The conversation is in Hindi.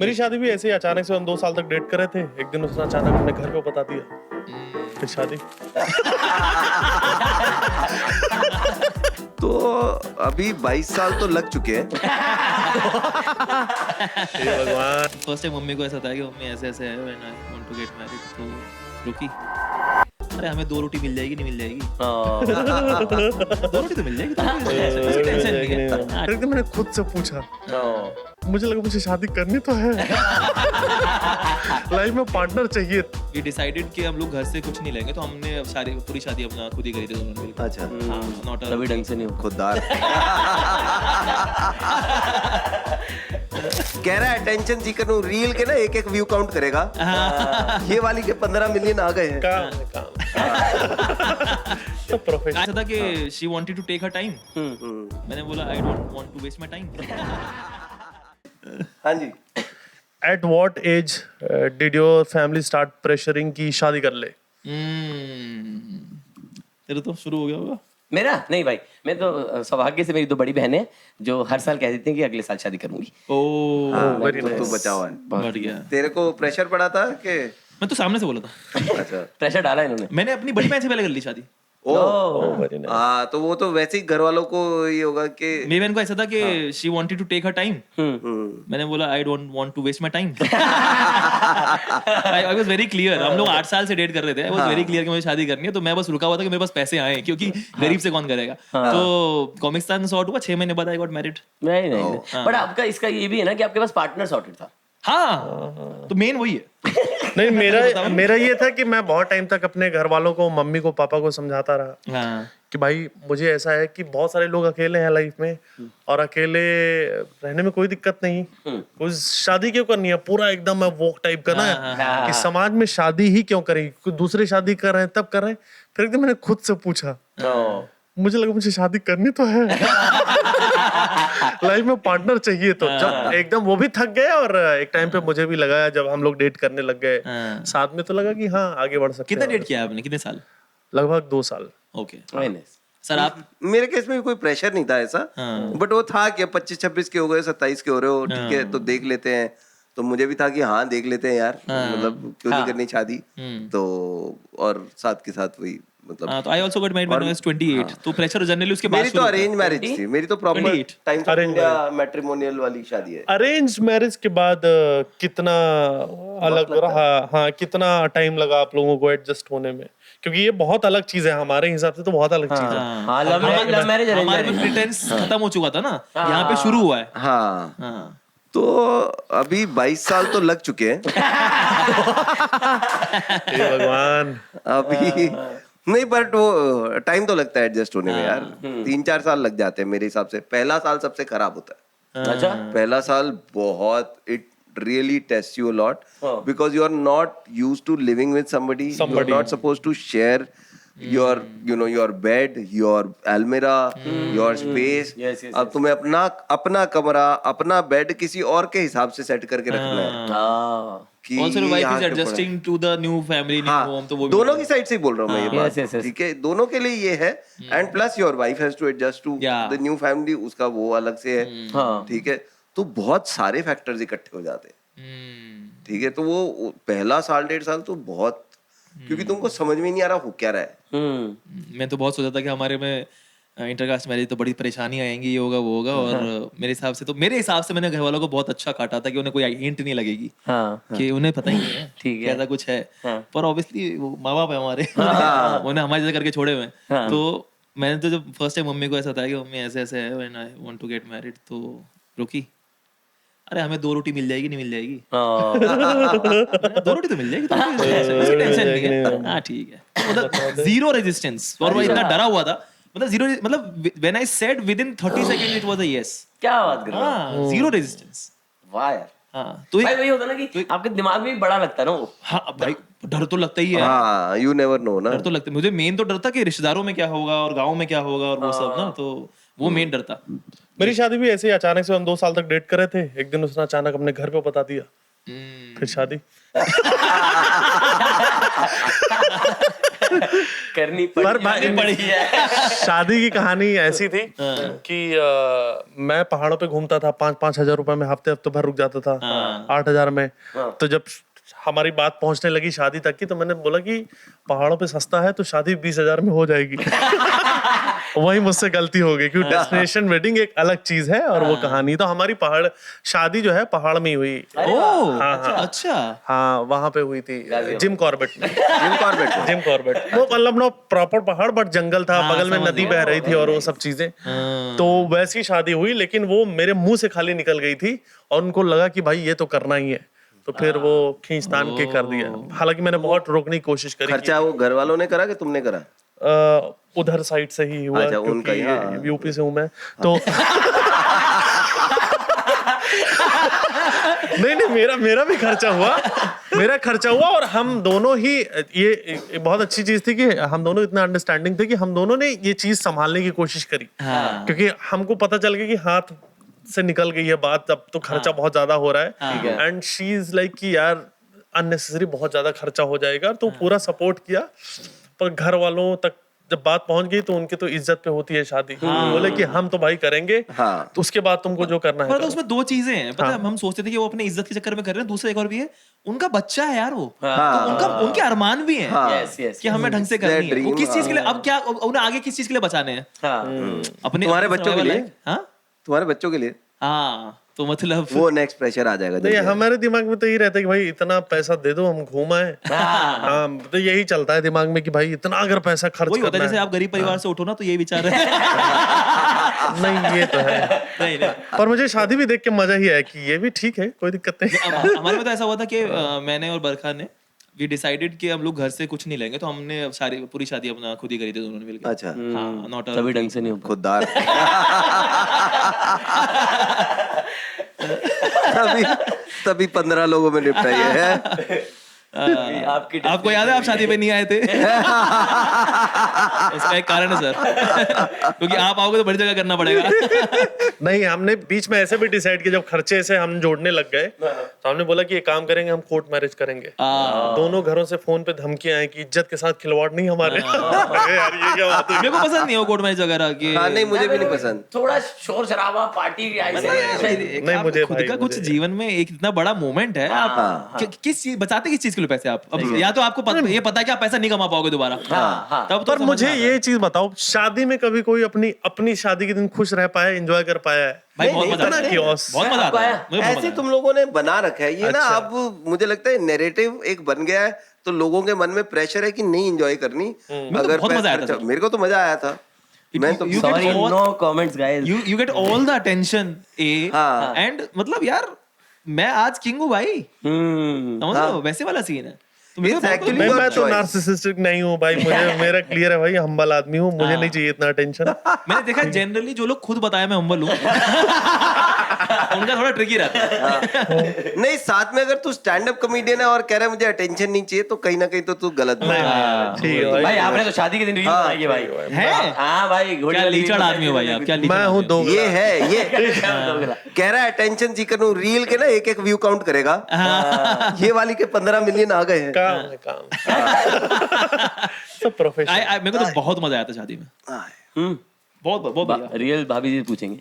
मेरी शादी भी ऐसे ही अचानक से हम 2 साल तक डेट कर रहे थे। एक दिन उसने अचानक अपने घर पे बता दिया फिर शादी। तो अभी 22 साल तो लग चुके हैं। हे भगवान। फर्स्ट टाइम मम्मी को ऐसा था कि मम्मी ऐसे ऐसे है when I want to get married, तो रुकी। अरे हमें 2 रोटी मिल जाएगी, नहीं मिल जाएगी? 2 रोटी तो मिल जाएगी, तो कोई टेंशन नहीं है। फिर एकदम मैंने खुद से पूछा, मुझे लगा मुझे शादी करनी तो है। लाइफ में पार्टनर चाहिए। We decided कि हम लोग घर से कुछ नहीं लेंगे, तो हमने अब सारी पूरी शादी अपना खुद ही करी थी दोनों ने। अच्छा, नॉट तभी ढंग से नहीं हो। खुददार। कह रहा है अटेंशन सीकर हूँ, रील के ना एक व्यू काउंट करेगा। ये वाली के 15 मिलियन आ गए हैं। काम तो प्रोफेशनल। ऐसा था कि she wanted to take her time। मैंने बोला I don't want to waste my time। हाँ जी। At what age did your family start pressuring कि शादी कर ले? तेरे तो शुरू हो गया होगा। मेरा नहीं भाई, मैं तो सौभाग्य से मेरी 2 बड़ी बहनें हैं जो हर साल कह देती हैं कि अगले साल शादी करूंगी। ओह very nice। तू बचा हुआ है। बढ़ गया। तेरे को प्रेशर पड़ा था कि? मैं तो सामने से बोला था। अच्छा। प्रेशर डाला इन्होंने। मैंने अपनी बड़ी बहन से पहले कर ली शादी। हाँ, तो वो तो वैसे ही घर वालों को ये होगा कि मेरी बहन को ऐसा था कि she wanted to take her time। मैंने बोला I don't want to waste my time। I was very clear। हम लोग 8 साल से डेट कर रहे थे। I was very clear कि मुझे शादी करनी है, तो मैं बस रुका हुआ था कि मेरे पास पैसे आए, क्योंकि गरीब से कौन करेगा। तो कॉमिक्सतान सॉर्ट हुआ, 6 महीने बाद I got married। नहीं बट आपका इसका ये भी है ना कि आपके पास पार्टनर सॉर्टेड था। हाँ, तो मेन वही है। नहीं, मेरा ये था कि मैं बहुत टाइम तक अपने घर वालों को, मम्मी को, पापा को समझाता रहा हाँ। कि भाई मुझे ऐसा है कि बहुत सारे लोग अकेले हैं लाइफ में, और अकेले रहने में कोई दिक्कत नहीं। कोई शादी क्यों करनी है, पूरा एकदम मैं वो टाइप का ना कि समाज में शादी ही क्यों करें, कोई दूसरे शादी कर रहे हैं तब कर रहे हैं। फिर एकदम मैंने खुद से पूछा, मुझे लगा मुझे शादी करनी तो है। लाइफ में पार्टनर चाहिए। तो जब एकदम वो भी थक गए, और एक टाइम पे मुझे भी लगा, जब हम लोग डेट करने लग गए साथ में, तो लगा कि हाँ आगे बढ़ सकते कितना हैं। डेट किया आपने, कितने साल? लगभग 2 साल। Okay Nice। सर आप? मेरे केस में भी कोई प्रेशर नहीं था ऐसा, बट वो था कि 25-26 के हो गए, 27 के हो रहे हो, ठीक है तो देख लेते हैं। तो मुझे भी था कि हाँ देख लेते हैं यार, मतलब क्यों नहीं करनी शादी। तो और साथ के साथ वही मतलब तो I also got married when I was 28। तो प्रेशर जनरली उसके बाद मेरी तो अरेंज मैरिज थी। मेरी तो proper 28 time of India matrimonial वाली शादी है। अरेंज मैरिज के बाद कितना अलग रहा? हाँ, कितना टाइम लगा आप लोगों को एडजस्ट होने में? क्योंकि ये बहुत अलग चीज है, हमारे हिसाब से तो बहुत अलग चीज है। हाँ, लव मैरिज हमारे में प्रिटेंस खत्म हो चुका था ना, यहाँ पे शुरू हुआ है। हाँ, तो अभी 22 साल तो लग चुके हैं। हे भगवान। अभी नहीं, बट वो टाइम तो लगता है एडजस्ट होने में यार। 3-4 साल लग जाते हैं मेरे हिसाब से। पहला साल सबसे खराब होता है। अच्छा। पहला साल बहुत, it really tests you a lot because you are not used to living with somebody. You are not supposed to share your your bed, your almirah, your space. Yes. अब तुम्हें अपना कमरा, अपना बेड किसी और के हिसाब से सेट करके रखना है। कि Also the wife यहाँ is के adjusting to the new family, new home, तो वो भी दोनों की साइड से ही बोल रहा हूँ मैं ये बात। Yes. ठीक है, दोनों के लिए ये है। And plus your wife has to adjust to the new family, उसका वो अलग से है। ठीक है, तो बहुत सारे फैक्टर्स इकट्ठे हो जाते हैं। ठीक है, तो वो पहला साल 1.5 साल तो बहुत, क्योंकि तुमको समझ में नहीं आ रहा हो क्या रहा है। मैं तो बहुत सोचा था कि हमारे में इंटरकास्ट मैरिज तो बड़ी परेशानी आएंगी, ये होगा वो होगा, और मेरे हिसाब से मैंने घर वालों को बहुत अच्छा काटा था कि उन्हें कोई हिंट नहीं लगेगी, कि उन्हें पता ही नहीं है ठीक है। ऐसा कुछ है। पर ऑब्वियसली वो माँ बाप है हमारे, उन्हें हमारी जैसे करके छोड़े हुए हैं। तो मैंने तो जब फर्स्ट टाइम मम्मी को ऐसा था कि मम्मी ऐसे ऐसे है when I want to get married, तो रुकी। अरे हमें 2 रोटी मिल जाएगी, नहीं मिल जाएगी? 2 रोटी तो मिल जाएगी, तो कोई टेंशन नहीं है। हाँ ठीक है, मतलब जीरो रेजिस्टेंस। और वो इतना डरा हुआ था, मतलब जीरो, मतलब when I said with in 30 second it was a yes. क्या बात कर रहे हो? हाँ, जीरो रेजिस्टेंस। वाह यार। हाँ, तो भाई वही होता ना कि आपके दिमाग में भी बड़ा लगता है ना वो। हाँ भाई, डर तो लगता ही है। हाँ, यू नेवर नो ना। डर तो लगता है। मुझे मेन तो डर था कि रिश्तेदारों में क्या होगा और गाँव में क्या होगा और वो सब ना, तो वो मेन डर था। मेरी शादी भी ऐसे ही अचानक से हम 2 साल तक डेट कर रहे थे। एक दिन उसने अचानक अपने घर पे बता दिया फिर शादी। करनी पर पड़ी है। शादी की कहानी ऐसी थी कि मैं पहाड़ों पे घूमता था, 5-5 हजार रुपए में हफ्ते भर रुक जाता था, 8 हजार में। तो जब हमारी बात पहुंचने लगी शादी तक की, तो मैंने बोला कि पहाड़ों पे सस्ता है तो शादी 20 हजार में हो जाएगी। वही मुझसे गलती हो गई, क्योंकि डेस्टिनेशन वेडिंग एक अलग चीज है और वो कहानी तो हमारी पहाड़ शादी जो है पहाड़ में ही हुई। ओह हाँ। अच्छा। हाँ, वहां पे हुई थी जिम कॉर्बेट में। जिम कॉर्बेट वो मतलब ना प्रॉपर पहाड़ बट जंगल था, बगल में नदी बह रही थी और वो सब चीजें। तो वैसी शादी हुई, लेकिन वो मेरे मुंह से खाली निकल गई थी और उनको लगा कि भाई ये तो करना ही है, तो फिर वो खींचतान के कर दिया। हालांकि मैंने बहुत रोकने की कोशिश करी। खर्चा वो घर वालों ने करा कि तुमने करा? उधर साइड से ही हुआ, अच्छा, उनका ही, क्योंकि यूपी से हूँ मैं तो। नहीं, मेरा भी खर्चा हुआ और हम दोनों ही, ये बहुत अच्छी चीज थी कि हम दोनों इतना अंडरस्टैंडिंग थे कि हम दोनों ने ये चीज संभालने की कोशिश करी। क्योंकि हमको पता चल गया कि हाथ से निकल गई है बात, अब तो खर्चा बहुत ज्यादा हो रहा है। एंड शी इज लाइक कि यार अननेसेसरी बहुत ज्यादा खर्चा हो जाएगा, तो पूरा सपोर्ट किया। पर घर वालों तक जब बात पहुंच गई तो उनकी तो इज्जत पे होती है शादी। बोले कि हम तो भाई करेंगे, तो उसके बाद तुमको जो करना है। पर तो उसमें दो चीजें हैं, पता है, हम सोचते थे कि वो अपने इज्जत के चक्कर में कर रहे हैं, दूसरा एक और भी है, उनका बच्चा है यार वो, तो उनके अरमान भी हैं कि हमें ढंग से करनी है। वो किस चीज के लिए, अब क्या उन्हें आगे किस चीज के लिए बचाने हैं? अपने तुम्हारे बच्चों के लिए? हाँ, तुम्हारे बच्चों के लिए? हाँ, तो मतलब वो नेक्स्ट प्रेशर आ जाएगा। नहीं, हमारे दिमाग में तो यही रहता है कि भाई इतना पैसा दे दो, हम घूमाएं। हाँ, तो यही चलता है दिमाग में कि भाई इतना अगर पैसा खर्च वही होता है, करना जैसे है। आप गरीब परिवार से उठो ना तो ये विचार है। नहीं, ये तो है। नहीं, पर मुझे शादी भी देख के मजा ही आया कि ये भी ठीक है, कोई दिक्कत नहीं। हमारे में तो ऐसा हुआ था कि मैंने और बरखा ने वी डिसाइडेड कि हम लोग घर से कुछ नहीं लेंगे, तो हमने पूरी शादी अपना खुद ही करी थी दोनों ने मिलकर। अच्छा। हाँ, नॉट तभी ढंग से नहीं हो खुददार। तभी 15 लोगों में निपटाई है। आपको याद है आप शादी पे नहीं आए थे? उसका एक कारण है सर, क्योंकि आप आओगे तो बड़ी जगह करना पड़ेगा। नहीं, हमने बीच में ऐसे भी डिसाइड किया, जब खर्चे से हम जोड़ने लग गए तो हमने बोला कि ये काम करेंगे, हम कोर्ट मैरिज करेंगे। दोनों घरों से फोन पे धमकियां आई कि इज्जत के साथ खिलवाड़ नहीं हमारे। यार ये क्या बात है? मेरे को पसंद नहीं हो कोर्ट मैरिज वगैरह की। हाँ, नहीं, मुझे भी नहीं पसंद। थोड़ा शोर शराबा पार्टी नहीं, मुझे खुद का कुछ जीवन में एक इतना बड़ा मोमेंट है, आप किस चीज बचाते, किस चीज के लिए पैसे आप? अब या तो आपको ये पता है कि आप पैसा नहीं कमा पाओगे दोबारा, तब तो पर मुझे ये चीज बताओ, शादी में कभी कोई अपनी शादी के दिन खुश रह पाया, एंजॉय कर पाया है? भाई बहुत मजा इतना आता है, chaos। बहुत मजा आता है, मुझे बहुत मजा ऐसे आता तुम लोगों ने बना रखा है ये ना। अच्छा। अब मुझे लगता है नैरेटिव एक बन गया है, तो लोगों के मन में प्रेशर है कि नहीं एंजॉय करनी। अगर बहुत मजा आया था। मेरे को तो मजा आया था। मैं तो सॉरी, नो कमेंट्स गाइस। है। You get all the attention and मतलब यार मैं आज किंग हूँ भाई, समझ लो, वैसे वाला सीन है। तो मेरे को बहुत- actually मैं your तो choice। नार्सिसिस्टिक नहीं हूँ भाई, मेरा क्लियर है भाई, हम्बल आदमी हूँ, मुझे नहीं चाहिए इतना टेंशन। मैंने देखा जनरली जो लोग खुद बताया मैं हम्बल हूँ, उनका थोड़ा ट्रिकी रहता है। नहीं, साथ में अगर तू स्टैंड अप कॉमेडियन है और कह रहा है मुझे अटेंशन नहीं चाहिए, तो कहीं ना कहीं तो तू गलत है। ठीक है भाई आपने तो शादी के दिन रील बनाई है भाई। है? हाँ भाई, क्या लीचड़ आदमी हो भाई आप, क्या लीचड़ मैं हूँ आदमी हो? दो। ये है, ये कह रहा है अटेंशन सीकर हूँ, रील के ना एक व्यू काउंट करेगा। ये वाली के 15 मिलियन आ गए हैं। काम है, काम सब प्रोफेशनल। मेरे को तो बहुत मजा आया था शादी में, बहुत बहुत बढ़िया। रियल भाभी जी पूछेंगे।